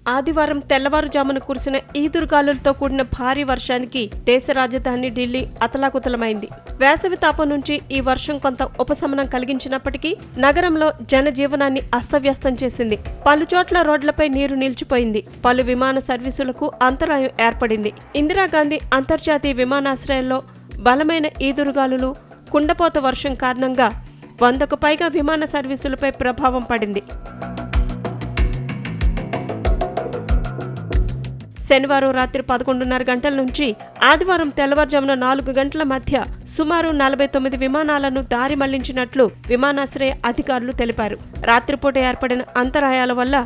ఆదివారం తెల్లవారుజామున కురిసిన ఈదురుగాలులతో కూడిన భారీ వర్షానికి దేశ రాజధాని ఢిల్లీ అతలాకుతలమైంది. వేసవి తాపం నుంచి ఈ వర్షం కొంత ఉపశమనం కలిగించినప్పటికీ నగరంలో జనజీవనాన్ని అస్తవ్యస్తం చేసింది. పలుచోట్ల రోడ్లపై నీరు నిలిచిపోయింది. పలు విమాన సర్వీసులకు అంతరాయం ఏర్పడింది. ఇందిరాగాంధీ అంతర్జాతీయ విమానాశ్రయంలో బలమైన ఈదురుగాలులు, కుండపోత వర్షం కారణంగా 100కు పైగా విమాన సర్వీసులపై ప్రభావం పడింది. శనివారం రాత్రి 11:30 గంటల నుంచి ఆదివారం తెల్లవారుజామున 4 గంటల మధ్య సుమారు 49 విమానాలను దారి మళ్లించినట్లు విమానాశ్రయ అధికారులు తెలిపారు. రాత్రిపూట ఏర్పడిన అంతరాయాల వల్ల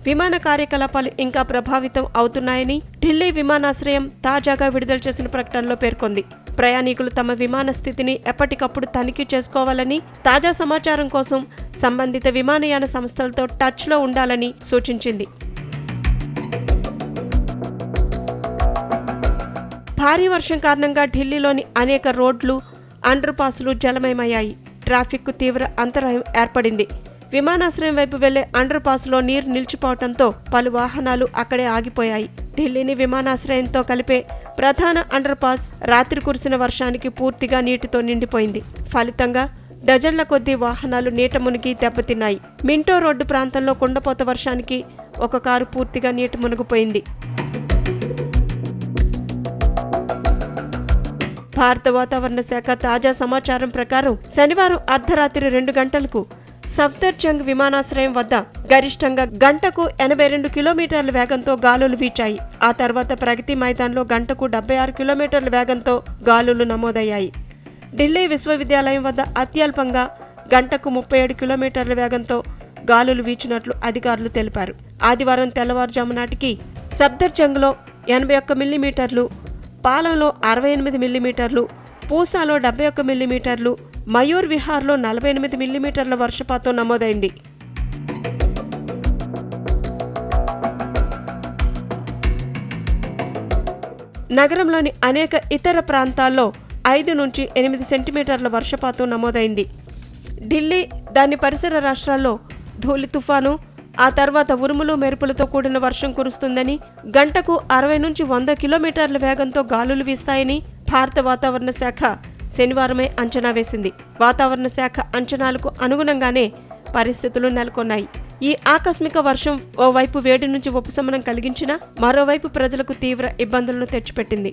విమాన కార్యకలాపాలు ఇంకా ప్రభావితం అవుతున్నాయని ఢిల్లీ విమానాశ్రయం తాజాగా విడుదల చేసిన ప్రకటనలో పేర్కొంది. ప్రయాణికులు తమ విమాన స్థితిని ఎప్పటికప్పుడు తనిఖీ చేసుకోవాలని, తాజా సమాచారం కోసం సంబంధిత విమానయాన సంస్థలతో టచ్లో ఉండాలని సూచించింది. భారీ వర్షం కారణంగా ఢిల్లీలోని అనేక రోడ్లు, అండర్ పాస్లు జలమయమయ్యాయి. ట్రాఫిక్కు తీవ్ర అంతరాయం ఏర్పడింది. విమానాశ్రయం వైపు వెళ్లే అండర్ పాస్లో నీరు నిలిచిపోవడంతో పలు వాహనాలు అక్కడే ఆగిపోయాయి. ఢిల్లీని విమానాశ్రయంతో కలిపే ప్రధాన అండర్ పాస్ రాత్రి కురిసిన వర్షానికి పూర్తిగా నీటితో నిండిపోయింది. ఫలితంగా డజన్ల కొద్దీ వాహనాలు నీట మునిగి దెబ్బతిన్నాయి. మింటో రోడ్డు ప్రాంతంలో కుండపోత వర్షానికి ఒక కారు పూర్తిగా నీట మునిగిపోయింది. భారత వాతావరణ శాఖ తాజా సమాచారం ప్రకారం శనివారం అర్ధరాత్రి 2 గంటలకు సఫ్దర్జంగ్ విమానాశ్రయం వద్ద గరిష్టంగా గంటకు 82 కిలోమీటర్ల వేగంతో గాలులు వీచాయి. ఆ తర్వాత ప్రగతి మైదాన్లో గంటకు 76 కిలోమీటర్ల వేగంతో గాలులు నమోదయ్యాయి. ఢిల్లీ విశ్వవిద్యాలయం వద్ద అత్యల్పంగా గంటకు 37 కిలోమీటర్ల వేగంతో గాలులు వీచినట్లు అధికారులు తెలిపారు. ఆదివారం తెల్లవారుజాము నాటికి సఫ్దర్జంగ్లో 81 మిల్లీమీటర్లు, పాలంలో 68 మిల్లీమీటర్లు, పూసాలో 71 మిల్లీమీటర్లు, మయూర్ విహార్లో 48 మిల్లీమీటర్ల వర్షపాతం నమోదైంది. నగరంలోని అనేక ఇతర ప్రాంతాల్లో 5 నుంచి 8 సెంటీమీటర్ల వర్షపాతం నమోదైంది. ఢిల్లీ, దాని పరిసర రాష్ట్రాల్లో ధూళి తుఫాను, ఆ తర్వాత ఉరుములు మెరుపులతో కూడిన వర్షం కురుస్తుందని, గంటకు 60 నుంచి 100 కిలోమీటర్ల వేగంతో గాలులు వీస్తాయని భారత వాతావరణ శాఖ శనివారమే అంచనా వేసింది. వాతావరణ శాఖ అంచనాలకు అనుగుణంగానే పరిస్థితులు నెలకొన్నాయి. ఈ ఆకస్మిక వర్షం ఓవైపు వేడి నుంచి ఉపశమనం కలిగించినా మరోవైపు ప్రజలకు తీవ్ర ఇబ్బందులను తెచ్చిపెట్టింది.